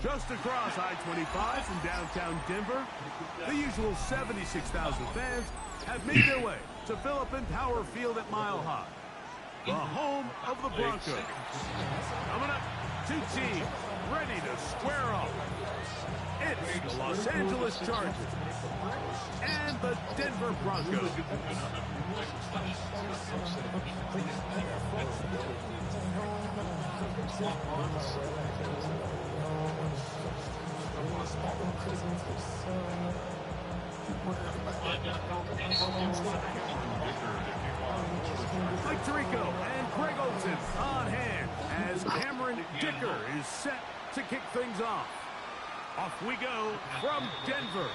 Just across I-25 from downtown Denver, the usual 76,000 fans have made their way to Philippine Power Field at Mile High, the home of the Broncos. Coming up, two teams ready to square off. It's the Los Angeles Chargers and the Denver Broncos. Mike Tirico and Greg Olsen on hand as Cameron Dicker is set to kick things off. Off we go from Denver.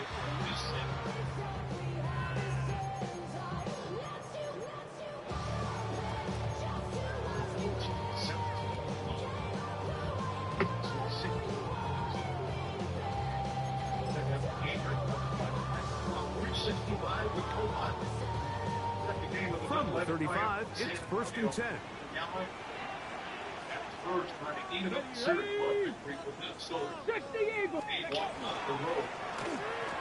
From the 35, it's 1st and 10.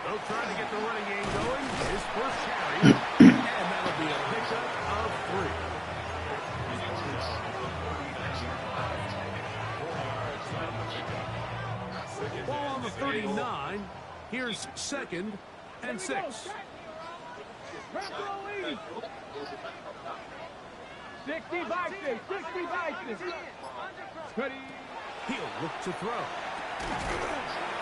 They'll try to get the running game going. His first carry, and that'll be a pickup of 3. Ball on the 39. Here's 2nd and 6. 60 boxes, 60 boxes. Ready. He'll look to throw.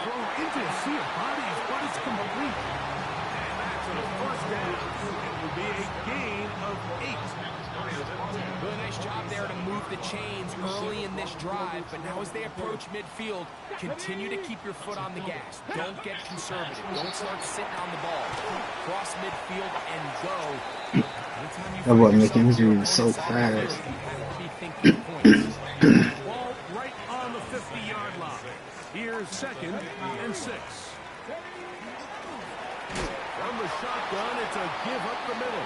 Throw into a sea of bodies, but it's complete. And that's a first down. It will be a gain of 8. Really nice job there to move the chains early in this drive, but now as they approach midfield, continue to keep your foot on the gas. Don't get conservative. Don't start sitting on the ball. Cross midfield and go. That boy making his read so fast. Ball right on the 50-yard line. Here's 2nd and 6. From the shotgun, it's a give up the middle.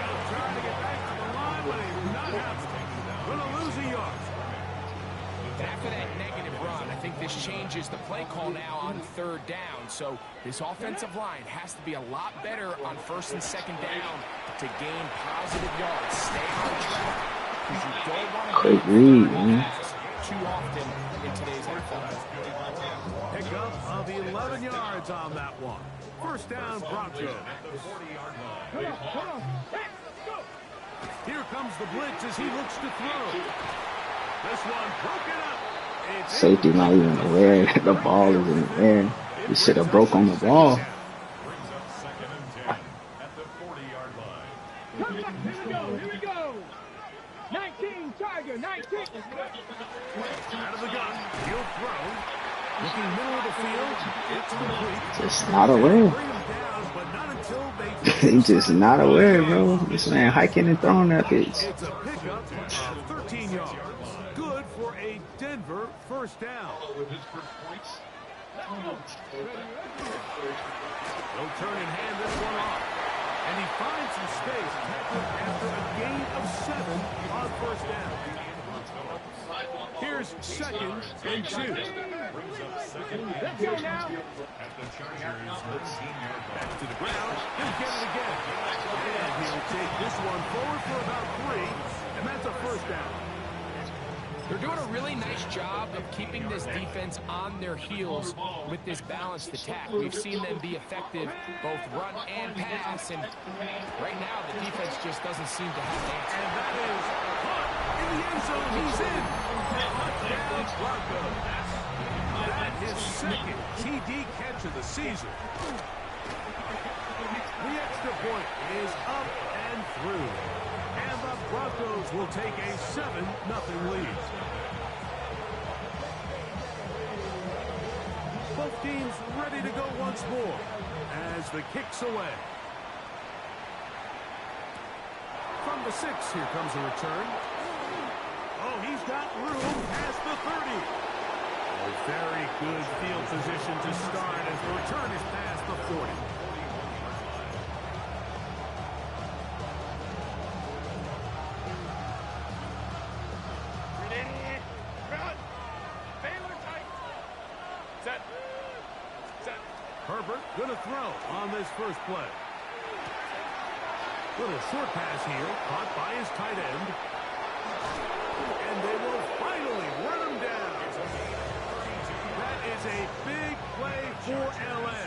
He'll try to get back to the line, but he's not happening. Gonna lose a yard. After that negative run, I think this changes the play call now on 3rd down. So this offensive line has to be a lot better on 1st and 2nd down to gain positive yards. Stay on track because you don't want to Quick read, man. Too often in today's NFL. Pickup of 11 yards on that one. 1st down, Broncos. Here comes the blitz as he looks to throw. This one broken up. Safety not even aware that the ball is in the air. He should have broke on the ball. Here we go. 19, Tiger, 19. Out of the gun, he'll throw. Looking middle of the field, it's complete. Just not aware. Bring him down, but not until they He's just not aware, bro. This man hiking and throwing that pitch. It's a pickup of 13 yards. Good for a Denver 1st down. He'll turn and hand this one off. And he finds some space after a gain of 7 on 1st down. Here's 2nd and 2. Let's go now. Back to the ground. He'll get it again. And he'll take this one forward for about 3. And that's a 1st down. They're doing a really nice job of keeping this defense on their heels with this balanced attack. We've seen them be effective both run and pass, and right now the defense just doesn't seem to have an answer. And that is caught in the end zone. He's in. Touchdown, Broncos. That is 2nd TD catch of the season. The extra point is up and through. And the Broncos will take a 7-0 lead. Both teams ready to go once more as the kick's away. From the 6, here comes a return. Oh, he's got room past the 30. A very good field position to start as the return is past the 40. Herbert gonna throw on this first play. Little short pass here, caught by his tight end. And they will finally run him down. That is a big play for LA.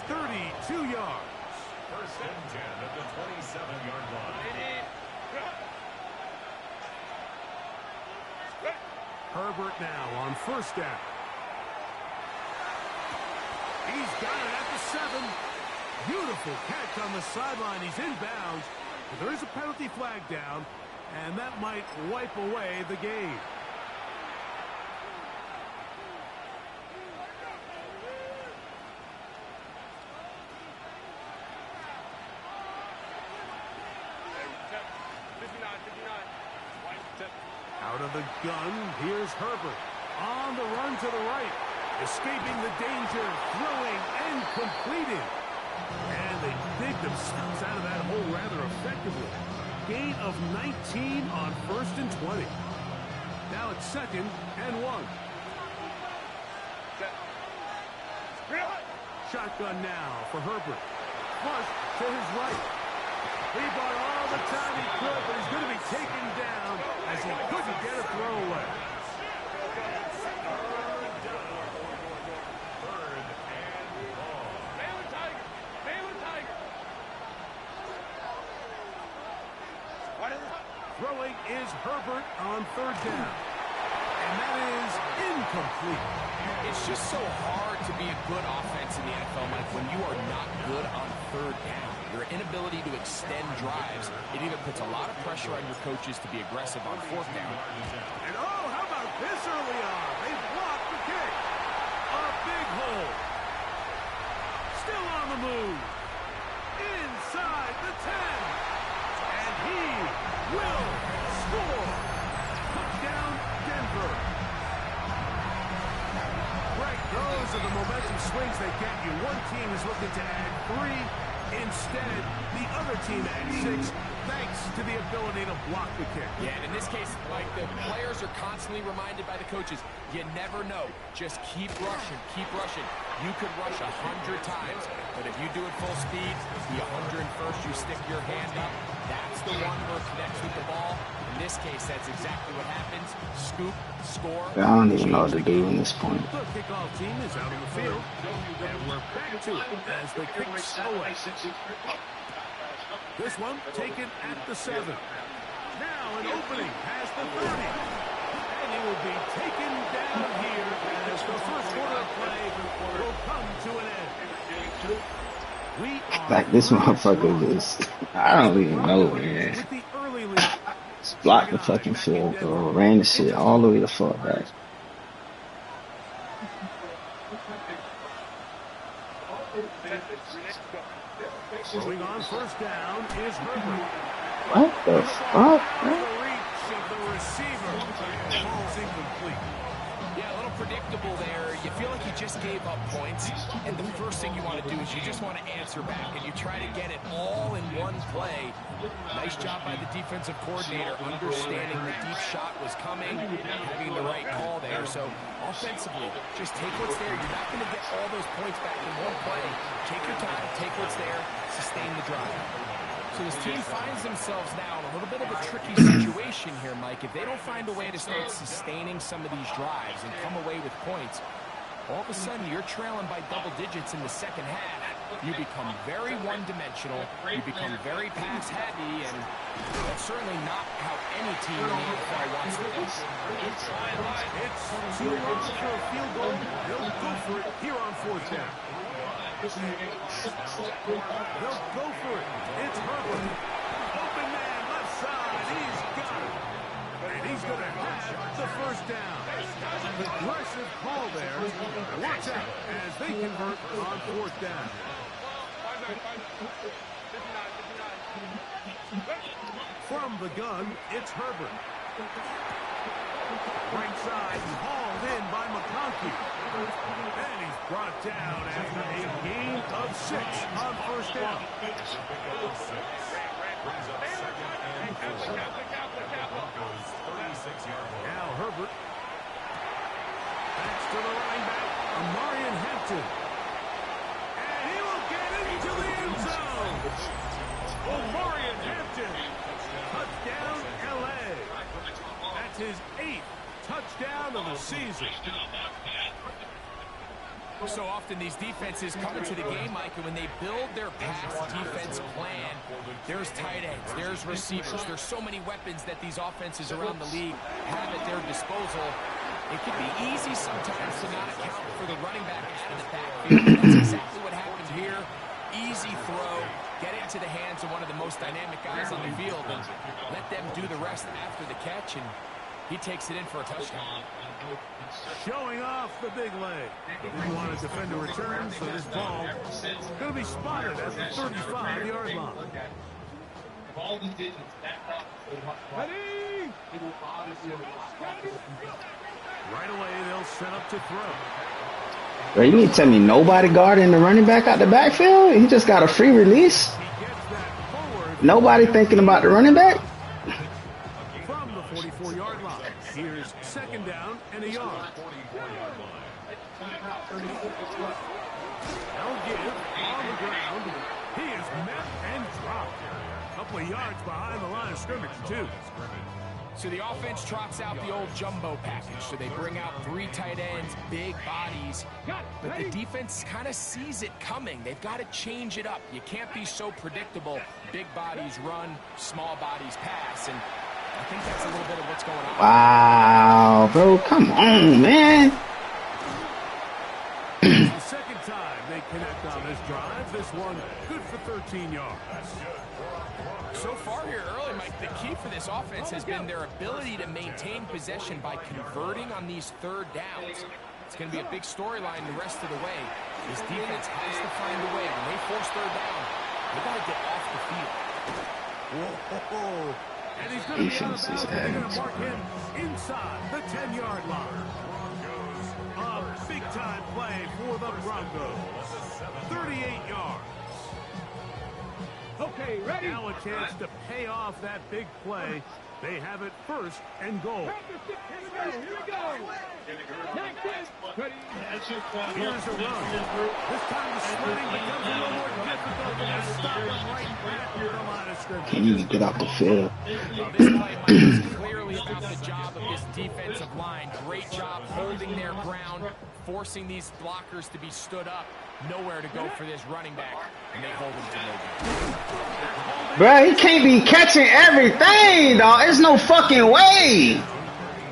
32 yards. First and 10 at the 27-yard line. Herbert now on first down. He's got it at the 7. Beautiful catch on the sideline. He's inbounds. But there is a penalty flag down, and that might wipe away the game. Out of the gun, here's Herbert. On the run to the right. Escaping the danger, throwing and completing. And they dig themselves out of that hole rather effectively. Gain of 19 on first and 20. Now it's 2nd and 1. Shotgun now for Herbert. Flush to his right. He bought all the time he could, but he's going to be taken down as he couldn't get a throwaway. Throwing is Herbert on 3rd down. And that is incomplete. It's just so hard to be a good offense in the NFL, Mike, when you are not good on 3rd down. Your inability to extend drives, it either puts a lot of pressure on your coaches to be aggressive on 4th down. And oh, how about this early on? They blocked the kick. A big hole. Still on the move. Inside the 10. And he will score. Touchdown, Denver. Right, those are the momentum swings they get you. One team is looking to add 3. Instead, the other team adds 6, thanks to the ability to block the kick. Yeah, and in this case, like, the players are constantly reminded by the coaches, you never know. Just keep rushing, keep rushing. You could rush 100 times, but if you do it full speed, the 101st, you stick your hand up. That's the one where it connects with the ball. In this case, that's exactly what happens. Scoop, score. I don't even know what to do in this point. The kickoff team is out on the field, and we're back to it as the kicks away. This one taken at the 7. Now an opening past the 30. And he will be taken down here as the first quarter of play will come to an end. Like, this motherfucker just, I don't even know, man. With the early lead. Just blocked the fucking field goal, ran the shit all the way the fuck back. Going on first down is Herbert. What the fuck, The man? reach of the receiver. Ball's incomplete. Yeah, a little predictable there. You feel like you just gave up points, and the first thing you want to do is you just want to answer back, and you try to get it all in one play. Nice job by the defensive coordinator, understanding the deep shot was coming, having the right call there. So offensively, just take what's there. You're not going to get all those points back in one play. Take your time, take what's there, sustain the drive. So this team finds themselves now in a little bit of a tricky situation here, Mike. If they don't find a way to start sustaining some of these drives and come away with points, all of a sudden you're trailing by double digits in the second half. You become very one-dimensional, you become very pass-heavy, and that's certainly not how any team in the NFL wants to go. It's too long for a field goal. They'll go for it here on 4th down. They'll go for it. It's Herbert. Open man, left side. He's got it. And he's going to have the first down. Aggressive call there. Watch out as they convert on 4th down. From the gun, it's Herbert. Right side, hauled in by McConkey. And he's brought down after a gain of 6 on first down. Now Herbert. Backs to the running back. Hampton. And he will get into the end zone. Omarion Hampton. Touchdown, L.A. That's his 8th touchdown of the season. So often these defenses come into the game, Mike, and when they build their pass defense plan, there's tight ends, there's receivers, there's so many weapons that these offenses around the league have at their disposal. It can be easy sometimes to not account for the running back in the backfield. That's exactly what happened here. Easy throw, get it into the hands of one of the most dynamic guys on the field, and let them do the rest after the catch, and he takes it in for a touchdown. Showing off the big leg. Didn't want to defend a return, so this ball is going to be spotted at the 35-yard line. Ready? Right away, they'll set up to throw. Bro, you need to tell me nobody guarding the running back out the backfield? He just got a free release? He gets that forward. Nobody thinking about the running back? From the 44-yard line. Here's second down and a yard. They'll give on the ground. He is met and dropped. A couple of yards behind the line of scrimmage, too. So the offense trots out the old jumbo package. So they bring out 3 tight ends, big bodies. But the defense kind of sees it coming. They've got to change it up. You can't be so predictable. Big bodies run, small bodies pass. And I think that's a little bit of what's going on. Wow, bro, come on, man. It's the second time they connect on this drive. This one good for 13 yards. So far here early, Mike, the key for this offense has been their ability to maintain possession by converting on these third downs. It's going to be a big storyline the rest of the way. This defense has to find a way. When they force third down, they got to get off the field. Whoa. And he's going to be out of bounds. They're going to mark him inside the 10-yard line. A big-time play for the Broncos. 38 yards. Okay, ready? Now a chance to pay off that big play. They have it first and goal. Here we go. 19. Ready? Here's a run. This time the sliding becomes a little more difficult than a stop him right at the line of scrimmage. He needs to get off the field. Well, this play, Mike, is clearly about the job of this defensive line. Great job holding their ground, forcing these blockers to be stood up. Nowhere to go for this running back, and they hold him to no good. Bro, he can't be catching everything, dog. There's no fucking way.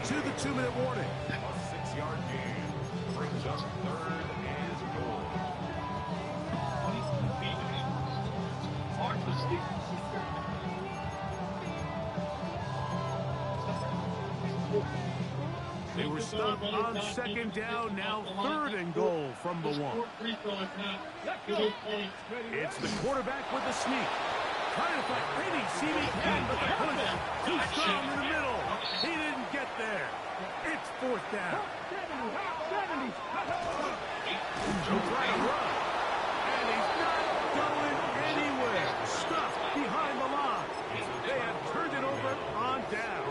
To the 2-minute warning. 6-yard gain brings up 3rd and goal. They were stopped on second down, now 3rd and goal from the 1. It's the quarterback with the sneak. Trying to find any seeming hand, but the push too strong in the middle. He didn't get there. It's 4th down. 70. He'll try to run. And he's not going anywhere. Stuffed behind the line. They have turned it over on down.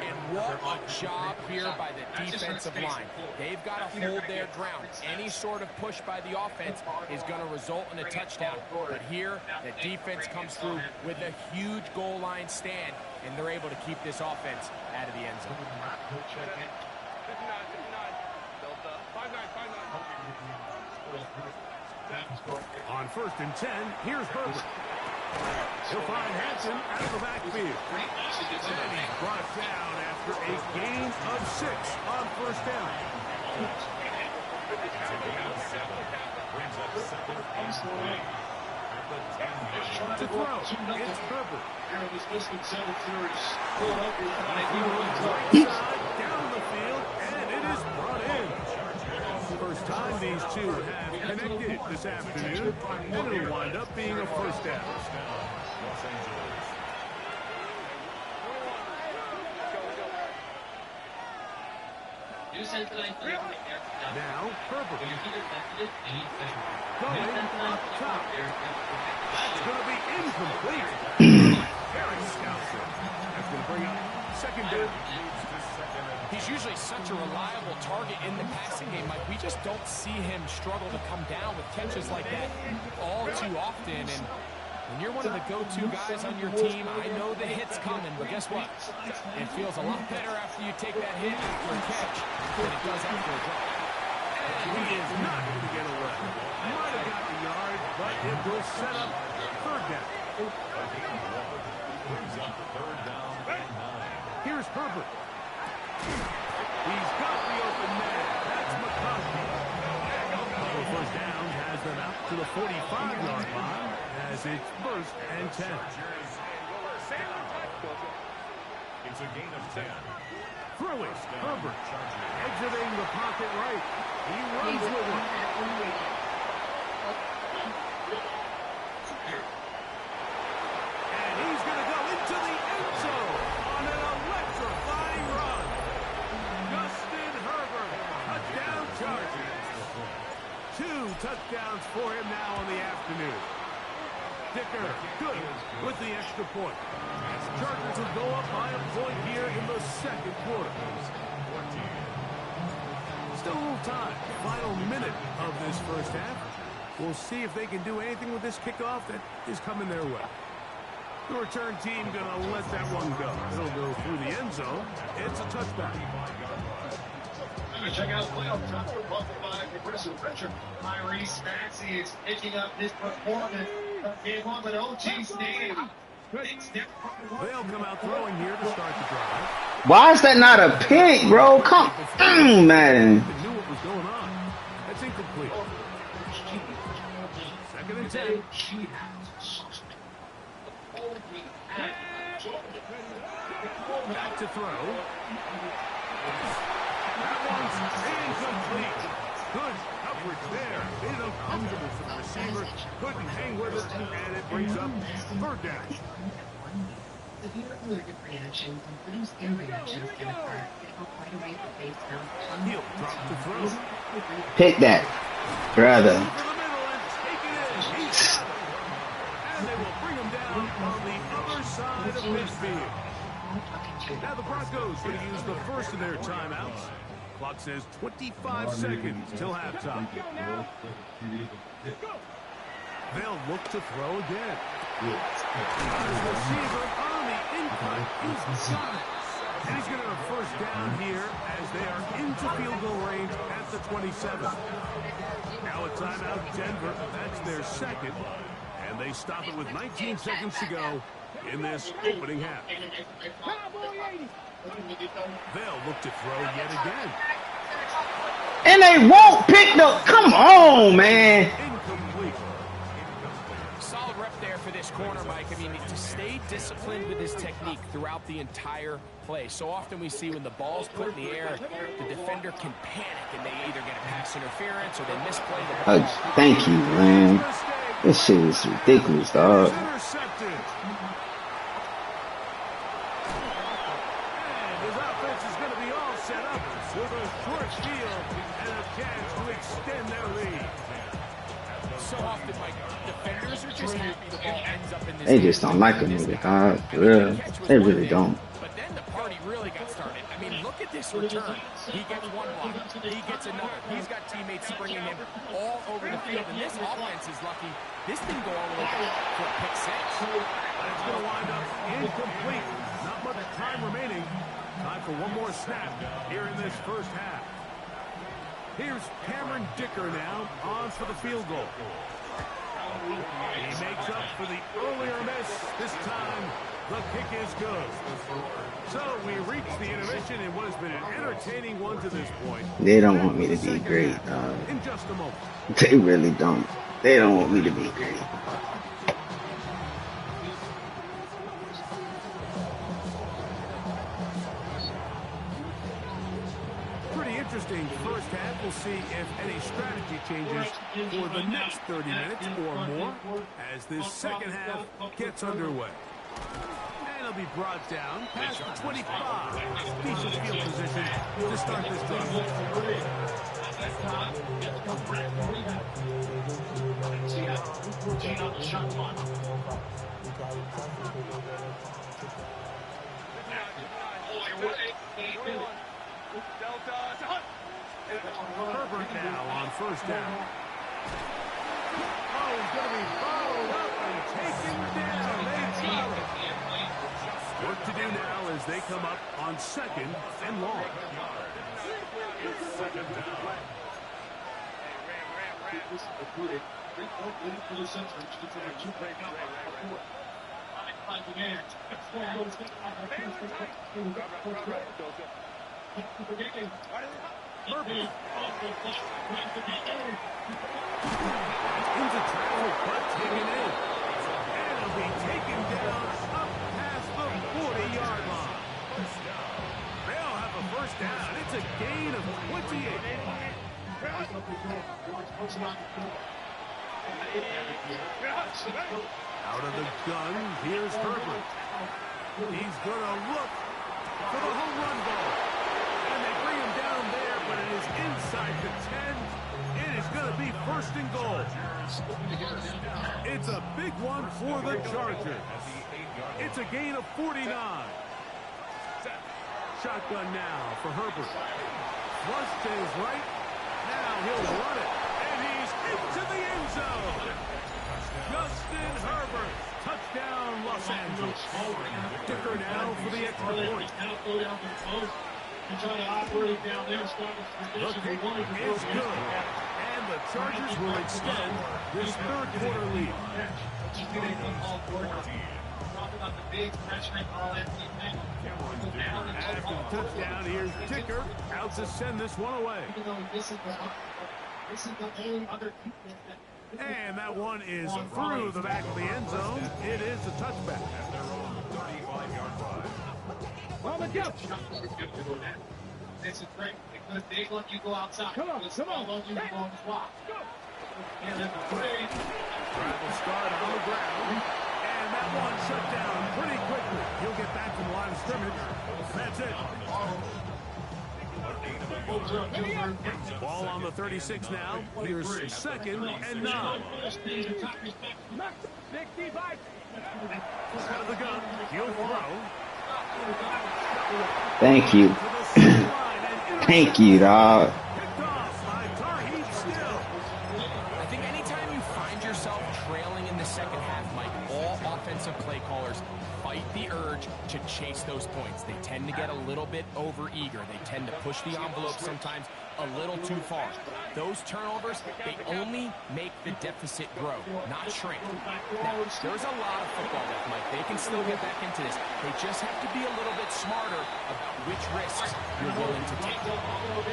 And what a job here by the defensive line. They've got to hold their ground. Any sort of push by the offense is going to result in a touchdown. But here, the defense comes through with a huge goal line stand, and they're able to keep this offense out of the end zone. On 1st and 10, here's Herbert. He'll find Hanson out of the backfield. And he's brought down after a gain of 6 on 1st down. To throw, it's Herbert. Right side, down the field, and it is brought in. First time these two have connected this afternoon, and it'll wind up being a 1st down. Now, Herbert. Going up top. That's going to be incomplete. Harris scouts it. That's going to bring up 2nd down. He's usually such a reliable target in the passing game. Like, we just don't see him struggle to come down with catches like that all too often. And when you're one of the go-to guys on your team, I know the hit's coming, but guess what? It feels a lot better after you take that hit after a catch than it does after a drop. And he is not going to get away. He might have got the yard, but it will set up third down. Here's Herbert. He's got the open man. That's McCoskey. Couple first down has them out to the 45-yard line as it's 1st and 10. It's a gain of 10. Throwing, Herbert. Exiting the pocket right. He runs with it. And he's going to go into the end zone on an electrifying run. Justin Herbert, touchdown Chargers. 2 touchdowns for him now in the afternoon. Dicker, good with the extra point. Chargers will go up by a point here in the second quarter. Still a little time. Final minute of this first half. We'll see if they can do anything with this kickoff that is coming their way. The return team going to let that one go. It'll go through the end zone. It's a touchback. Check out playoff cover brought by Progressive Richard. Tyrese Maxey is picking up his performance from game 1 with OG's name. They'll come out throwing here to start the drive. Why is that not a pick, bro? Come on, man. They knew what was going on. That's incomplete. 2nd and 10. Back to throw. That one's incomplete. Good coverage there. Made it uncomfortable for the receiver. Couldn't hang with it, and it brings up 3rd down. Severe allergic reactions, including skin reactions, can occur. They go quite a way from face down. He'll drop the throw. Pick that, brother. For the middle and take it in. He's got it. And they will bring him down on the other side of midfield. Now the Broncos going to use the first of their timeouts. Clock says 25 seconds till halftime. They'll look to throw again. Receiver on the incline. He's got it. And he's going to have a first down here as they are into field goal range at the 27. Now a timeout, Denver. That's their second. And they stop it with 19 seconds to go in this opening half. They'll look to throw yet again. And they won't pick the... Come on, man. Incomplete. Solid rep there for this corner, Mike. I mean, to stay disciplined with his technique throughout the entire play. So often we see when the ball's put in the air, the defender can panic and they either get a pass interference or they misplay the ball. Thank you, man. This shit is ridiculous, dog. Intercepted. And his offense is going to be all set up with a short field and a chance to extend their lead. So often, Mike, defenders are just happy the ball ends up in this. They just don't like a nigga, dog. For real. They really don't. But then the party really got started. I mean, look at this return. He gets one block. He gets another. He's got teammates springing him all over the field. And this offense is lucky. This didn't go all the way back for a pick 6. That's going to wind up incomplete. Not much time remaining. Time for one more snap here in this first half. Here's Cameron Dicker now on for the field goal. He makes up for the earlier miss. This time, the kick is good. So we reach the intermission in what has been an entertaining one to this point. They don't want me to be great, dog. In just a moment. They really don't. They don't want me to be great. Pretty interesting first half. We'll see if any strategy changes for the next 30 minutes or more as this second half gets underway. And it'll be brought down past the 25. Decent field position to start this drive. Boy, what a Herbert now on first down. Oh, he's going to be followed up and taken down. They foul him. Work to do now as they come up on second and long. Second down. Into traffic, but taken in. And it'll be taken down up past the 40-yard line. They'll have a first down. It's a gain of 28. Out of the gun, here's Herbert. He's going to look for the home run ball. And they bring him down there, but it is inside the 10. It is going to be first and goal. It's a big one for the Chargers. It's a gain of 49. Shotgun now for Herbert. Flush to his right. Now he'll run it. And he's into the end zone. Justin Herbert. Touchdown, Los Angeles. Dicker now for the extra point. Looking is good. And the Chargers will extend this third quarter lead. After the touchdown, here's Dicker out to send this one away. And that one is through the back of the end zone. It is a touchback. On the jump. This is great because they let you go outside. Come on. You go on the block. And then Travel start on the ground. And that one shut down pretty quickly. He'll get back to the line of scrimmage. That's it. Ball on the 36 now. Here's second and 9. 65. Out of the gun. He'll throw. Thank you. Thank you, dog. Picked off by Tarheed Still. I think anytime you find yourself trailing in the second half, Mike, all offensive play callers fight the urge to chase those points. They tend to get a little bit over-eager. They tend to push the envelope sometimes a little too far. Those turnovers, they only make the deficit grow, not shrink. Now, there's a lot of football left, Mike. They can still get back into this. They just have to be a little bit smarter about which risks you're willing to take.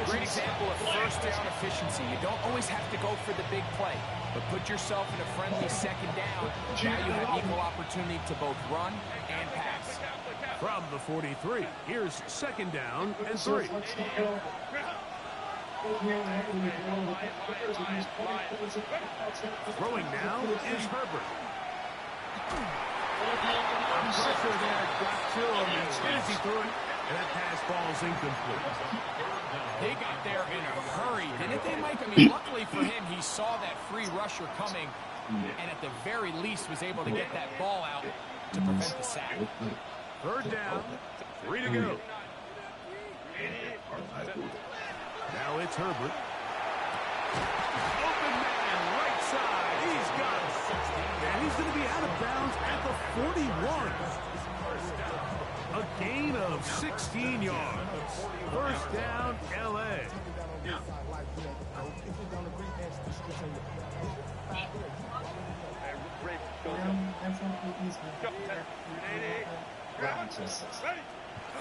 Great example of first down efficiency. You don't always have to go for the big play, but put yourself in a friendly second down. Now you have equal opportunity to both run and pass. From the 43, here's second down and 3. Throwing now is Herbert. Pressure there got to him as soon as he threw it, and that pass ball's incomplete. They got there in a hurry, didn't they, Mike? I mean, luckily for him, he saw that free rusher coming, and at the very least was able to get that ball out to prevent the sack. Third down, 3 to go. Now it's Herbert. Open man, right side. He's got it. And he's going to be out of bounds at the 41. A gain of 16 yards. First down, L.A.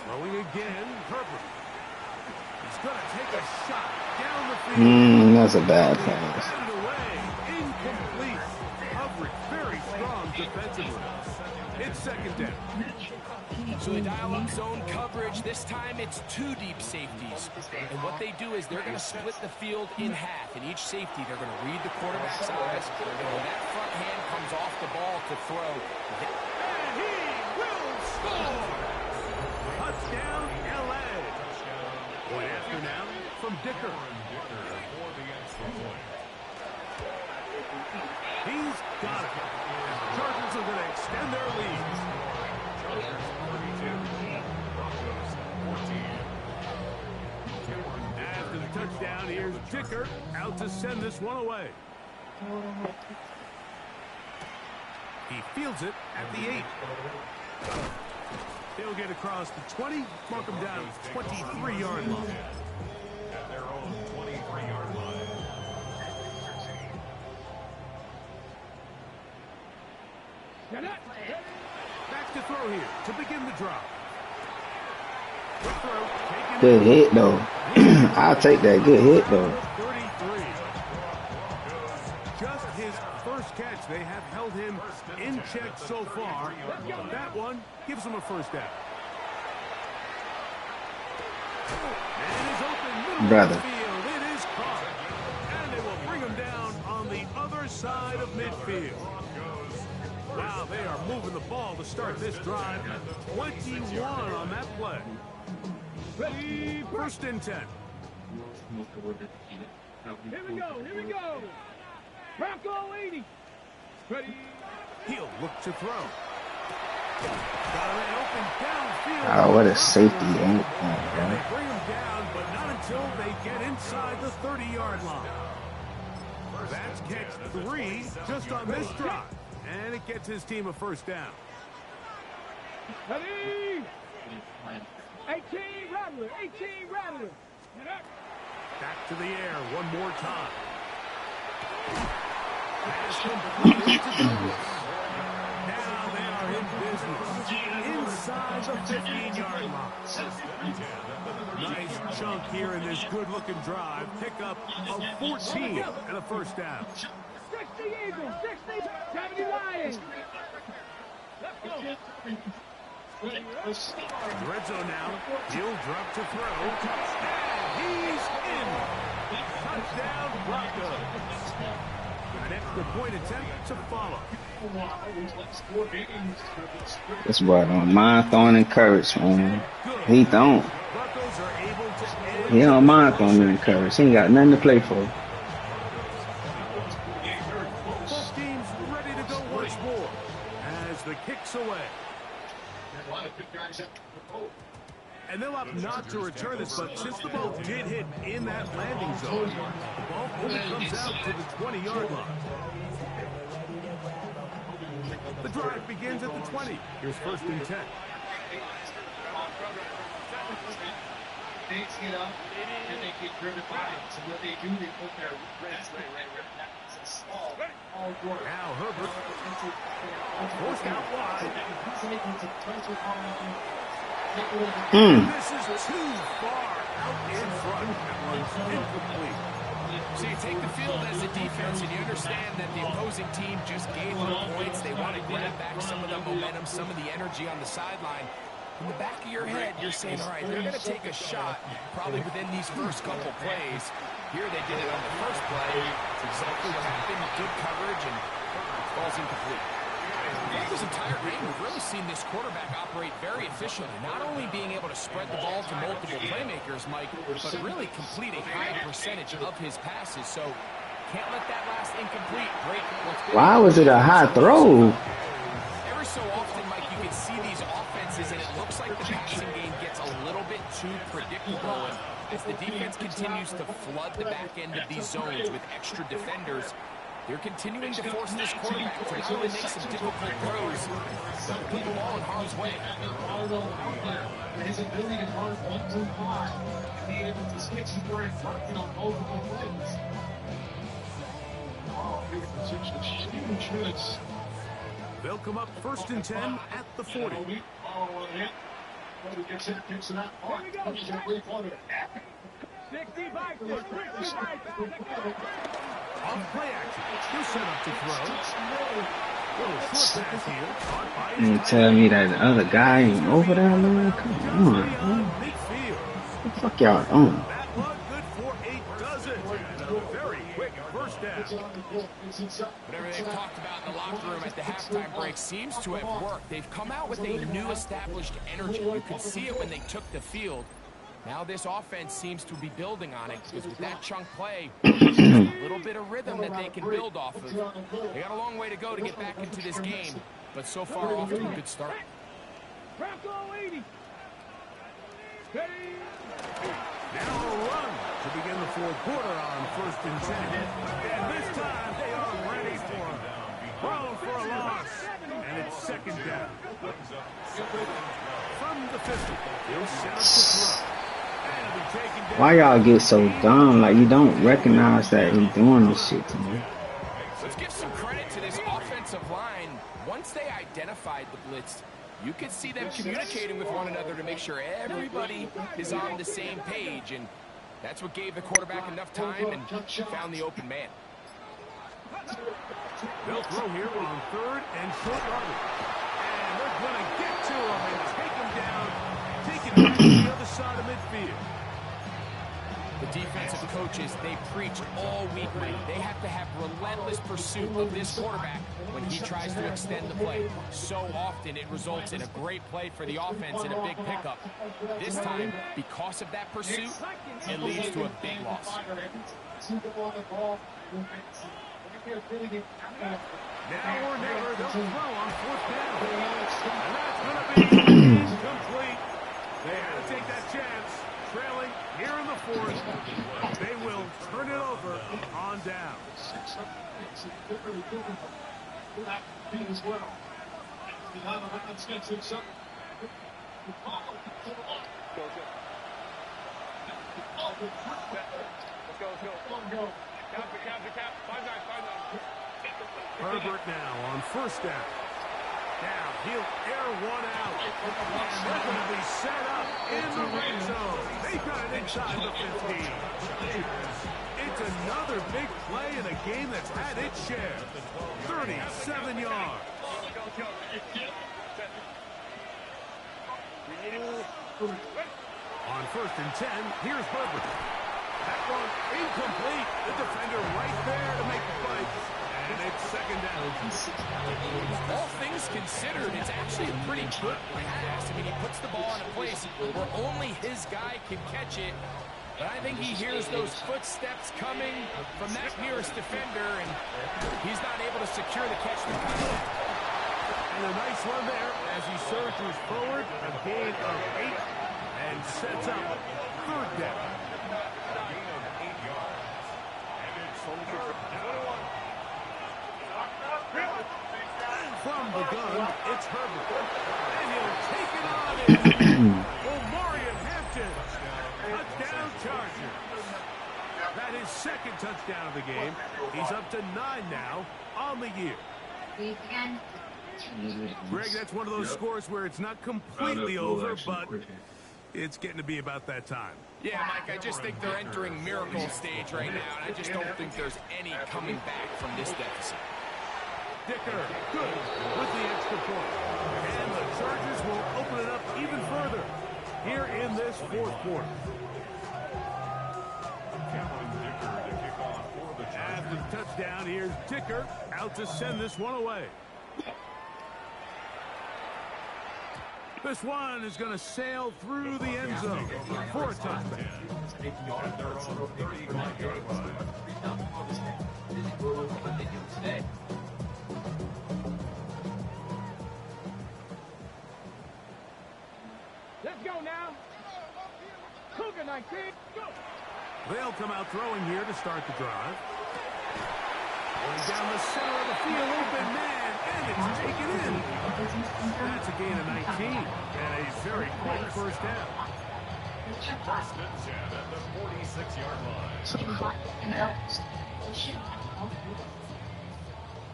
Throwing again, Herbert. He's going to take a shot down the field. That's a bad pass. Away. Incomplete. Coverage very strong defensively. It's second down. So they dial up zone coverage. This time it's 2 deep safeties. And what they do is they're going to split the field in half. In each safety, they're going to read the quarterback's eyes. And when that front hand comes off the ball to throw, and he will score! Touchdown, L.A. Point after now from Dicker. He's got it. Chargers are going to extend their lead. After the touchdown, here's Dicker. kicker out to send this one away. He fields it at the 8. He'll get across the 20, mark him down at the 23-yard line. At their own 23-yard line. Back to throw here to begin the drive. The throw, taken Good hit, though. I'll take that. Good hit, though. 33. Just his first catch. They have held him in check so far. That one gives him a first down. And is open middle Brother. of the field. It is caught. And they will bring him down on the other side of midfield. Wow, they are moving the ball to start this drive. 21 on that play. First and 10. Here we go. Bronco 80. Ready. He'll look to throw. Got a man open downfield. Oh, what a safety ain't And they that, bring him down, but not until they get inside the 30-yard line. That's catch 3 just on this drive. And it gets his team a first down. Ready. 18 Rattler. Back to the air one more time. Pass completed to Douglas. Now they are in business inside the 15-yard line. Nice chunk here in this good-looking drive. Pick up of 14 and a first down. 60 Eagles. 60. 70 Lions. Let's go. Red zone now. He'll drop to throw. And he's in. Touchdown, Broncos. An extra point attempt to follow. This boy don't mind throwing encouragement, man. He don't. Broncos are able to end. He don't mind throwing encouragement. He ain't got nothing to play for. Both teams ready to go once more as the kick's away. And they'll opt not to return this, but since the ball did hit in that landing zone, the ball only comes out to the 20-yard line. The drive begins at the 20. Here's first and 10. Things get up and they get driven by it. So what they do, they put their rest right. It's a small, all work. Now Herbert forced out wide. This is too far out in front. That one's incomplete. So you take the field as a defense and you understand that the opposing team just gave them points. They want to grab back some of the momentum, some of the energy on the sideline. In the back of your head, you're saying, all right, they're going to take a shot probably within these first couple plays. Here they did it on the first play. It's exactly what happened. Good coverage and falls incomplete. Throughout this entire game, we've really seen this quarterback operate very efficiently, not only being able to spread the ball to multiple playmakers, Mike, but really complete a high percentage of his passes. So can't let that last incomplete break. Why was it a high throw? Every so often, Mike, you can see these offenses, and it looks like the passing game gets a little bit too predictable. And as the defense continues to flood the back end of these zones with extra defenders, they're continuing to force this quarterback to not only make some difficult throws, but put the ball in harm's way. His ability to run 1-2-5 and be able to switch and working on multiple plays. They'll come up first and 10 at the 40. Here we go. 60 back. Off play action. He'll set up to throw. Little short pass here. Caught by You tell me that the other guy ain't over there, man? Come on, man. midfield. What the fuck y'all doing? That one good for 8 does it. And a very quick first down. Whatever they've talked about in the locker room at the halftime break seems to have worked. They've come out with a new established energy. You could see it when they took the field. Now this offense seems to be building on it, because with that chunk play, there's a little bit of rhythm that they can build off of. They got a long way to go to get back into this game, but so far off to a good start. Bronco 80. Ready. Now a run to begin the fourth quarter on 1st and 10. And this time they are ready for him. Thrown for a loss. And it's 2nd down. From the 50, he'll set up to throw. And he'll be taken down. Why y'all get so dumb? Like, you don't recognize that he's doing this shit to me. Let's give some credit to this offensive line. Once they identified the blitz, you could see them communicating with one another to make sure everybody is on the same page, and that's what gave the quarterback enough time and found the open man. They'll throw here on 3rd and short yardage. And they're going to get to him and take him down, take it back to the other side of midfield. The defensive coaches, they preach all week, Mike. They have to have relentless pursuit of this quarterback when he tries to extend the play. So often it results in a great play for the offense and a big pickup. This time, because of that pursuit, it leads to a big loss. Now or never, they'll throw on 4th down. And that's going to be incomplete. They had to take that chance. Trailing here in the 4th. They will turn it over on down. Herbert now on 1st down. Now he'll air one out. And they're going to be set up in the red zone. They got it inside the 15. It's another big play in a game that's had its share. 37 yards. On 1st and 10, here's Herbert. That one incomplete. The defender right there to make the fight. And it's 2nd down. All things considered, it's actually a pretty good pass. I mean, he puts the ball in a place where only his guy can catch it. But I think he hears those footsteps coming from that nearest defender, and he's not able to secure the catch to contact. And a nice run there as he surges forward, a gain of 8, and sets up 3rd down. From the gun, it's Herbert. And he'll take it on in. Omarion Hampton. Touchdown Chargers. That is 2nd touchdown of the game. He's up to 9 now on the year. Greg, that's one of those scores where it's not completely over, but it's getting to be about that time. Yeah, Mike, I just think they're entering miracle stage right now, and I just don't think there's any coming back from this deficit. Dicker, good with the extra point. And the Chargers will open it up even further here in this 4th quarter. After the touchdown, here's Dicker out to send this one away. This one is going to sail through the end zone for a touchdown. Let's go now. Cougar 19, go. They'll come out throwing here to start the drive. Going down the center of the field, open man, and it's taken in. That's a gain of 19, and a very quick 1st down. First and 10 at the 46-yard line.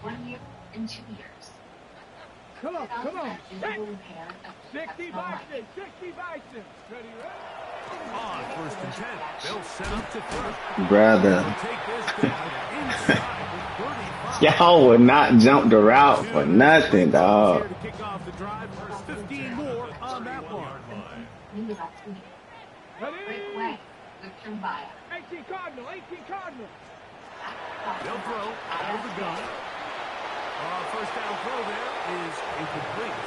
1 year and 2 years. Come on, come on. Hey. 60 Bison, 60 Bison. Ready, On 1st and 10, they'll set up to throw. Brother. Take this down inside with 35. Y'all would not jump the route for nothing, dog. Here to kick off the drive. 15 more on that one. Great way. Good by. 18 Cardinal, 18 Cardinal. They'll throw out of the gun. 1st down throw there is incomplete.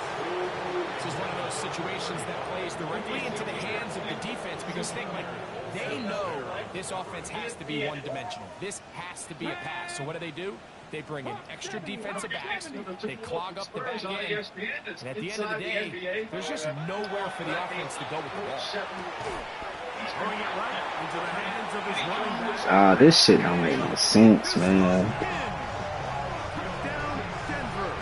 This is one of those situations that plays directly into the hands of the defense because think, like, they know this offense has to be one-dimensional. This has to be a pass. So what do? They bring in extra defensive backs. They clog up the back end. And at the end of the day, there's just nowhere for the offense to go with the ball. Throwing it right into the hands of his running back. Ah, this shit don't make no sense, man. Touchdown, Denver.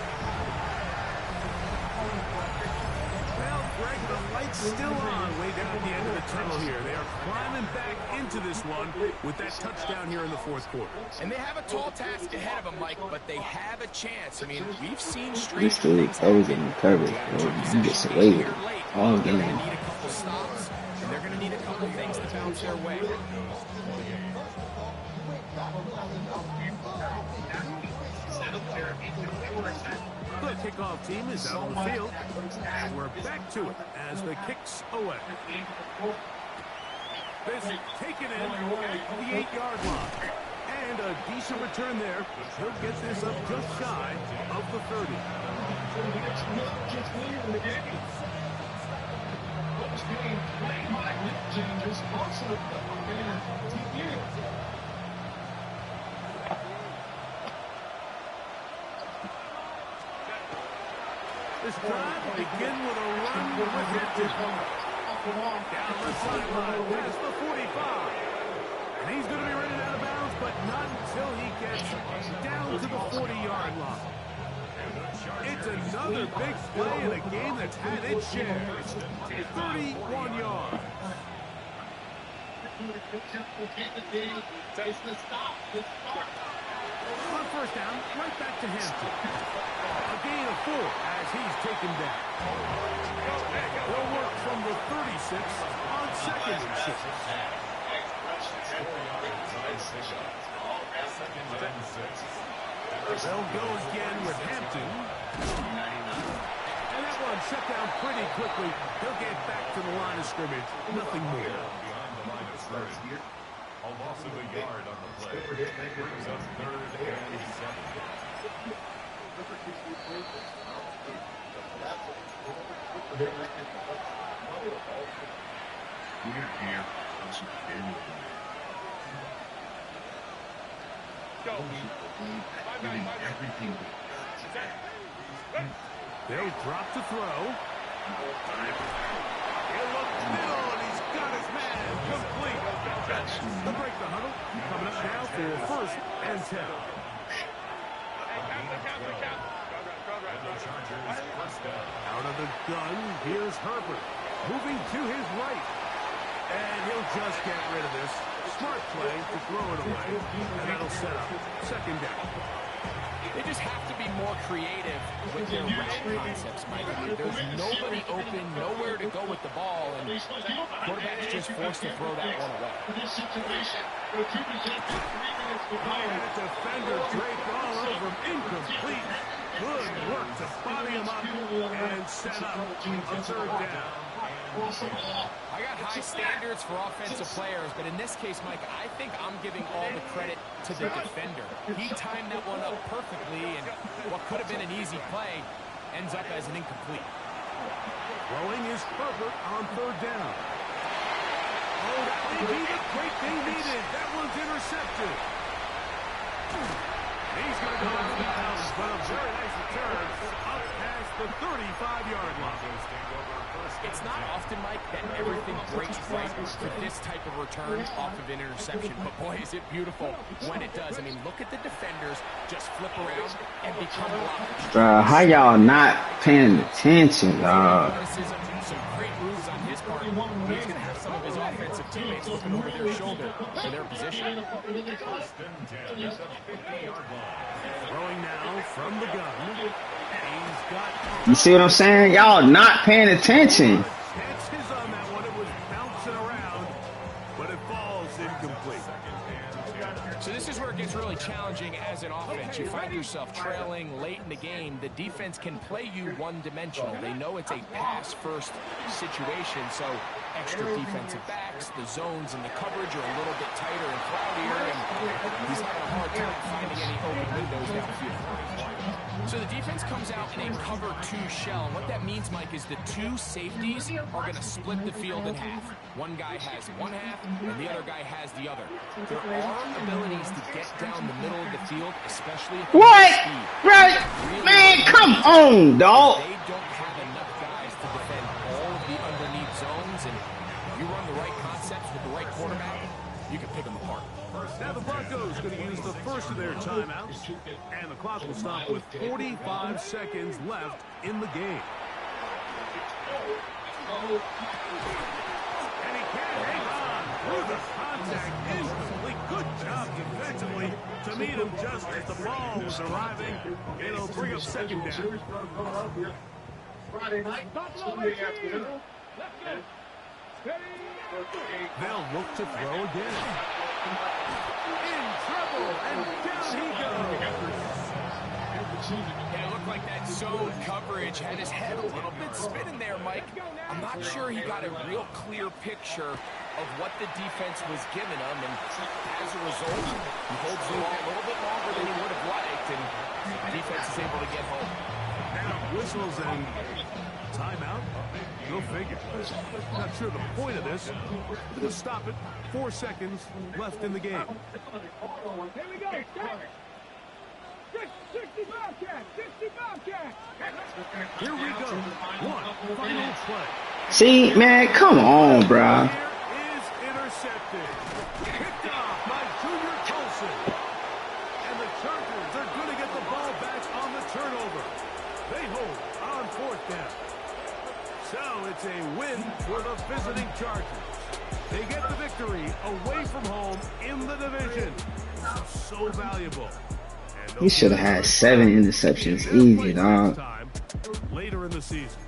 Well, Greg, the light's still on way down at the end of the tunnel here. They are climbing back into this one with that touchdown here in the fourth quarter. And they have a tall task ahead of them, Mike, but they have a chance. I mean, we've seen This strange dude things throws happen. in coverage, bro. He gets away with it all They're going game. to need a couple stops, and they're going to need a couple things to bounce their way. The kickoff team is out on the field, and we're back to it as the kicks away. This taken in at the 8-yard line. And a decent return there. He'll get this up just shy of the 30. This drive will begin with a run with Hampton. Down the sideline, past the 45. And he's going to be running out of bounds, but not until he gets down to the 40-yard line. It's another big play in a game that's had its share. It's 31 yards. On first down, right back to Hampton. A gain of 4 as he's taken down. They'll work from the 36 on second and 6. They'll go again with Hampton. And that one shut down pretty quickly. He'll get back to the line of scrimmage. Nothing more. A loss of a yard on the play. Brings up 3rd and 7. They'll drop to throw. He'll look middle, and he's got his man complete. They'll break the huddle. Coming up now for 1st and 10. Out of the gun, here's Herbert. Moving to his right. And he'll just get rid of this. Smart play to throw it away. And that'll set up 2nd down. They just have to be more creative with their route concepts, Mike. I mean, there's nobody open, nowhere to go with the ball, and quarterback's just forced to throw that one away. And a defender draped all over him. Incomplete. Good work to body him up and set up a 3rd down. I got high standards for offensive players, but in this case, Mike, I think I'm giving all the credit to the defender. He timed that one up perfectly, and what could have been an easy play ends up as an incomplete. Throwing is Herbert on 3rd down. Oh, that may be the break they needed. That one's intercepted. He's going to go out of bounds, but a very nice return up past the 35-yard line. It's not often, Mike, that everything breaks right for this type of return off of an interception, but boy, is it beautiful when it does. I mean, look at the defenders just flip around and become blockers. Bruh, how y'all not paying attention, dog? Some great moves on his part. He's going to have some of his offensive teammates looking over their shoulder for their position. Throwing now from the gun. He's got... You see what I'm saying? Y'all not paying attention. Chances on that one. It was bouncing around, but it falls incomplete. So this is where it gets really challenging as an offense. You find yourself trailing late in the game. The defense can play you one-dimensional. They know it's a pass-first situation, so extra defensive backs, the zones and the coverage are a little bit tighter and cloudier, and he's having a hard time finding any open windows downfield. So the defense comes out in a cover 2 shell. And what that means, Mike, is the 2 safeties are going to split the field in half. One guy has one half, and the other guy has the other. There are abilities to get down the middle of the field, especially at What? speed. Right? Man, come on, dog. They don't have enough guys to defend all of the underneath zones, and if you run the right concepts Broncos going to use the first of their timeouts, and the clock will stop with 45 seconds left in the game. And he can't hang on through the contact instantly. Good job defensively to meet him just as the ball was arriving. It'll bring up second down. Friday night, Sunday afternoon. They'll look to throw again. In trouble, and down he goes. Yeah, it looked like that zone coverage had his head a little bit spinning there, Mike. I'm not sure he got a real clear picture of what the defense was giving him, and as a result, he holds the ball a little bit longer than he would have liked, and the defense is able to get home. Now whistles and timeout. Go figure. Not sure the point of this. Just stop it. 4 seconds left in the game. Here we go. 60 Bobcat. 60 Bobcat. Here we go. One final play. See, man, come on, bruh. Here is intercepted. Picked off by Junior Colson. And the Chargers are going to get the ball back on the turnover. They hold on 4th down. So it's a win for the visiting Chargers. They get the victory away from home in the division. So valuable. He should have had 7 interceptions. Easy, dog. Later in the season.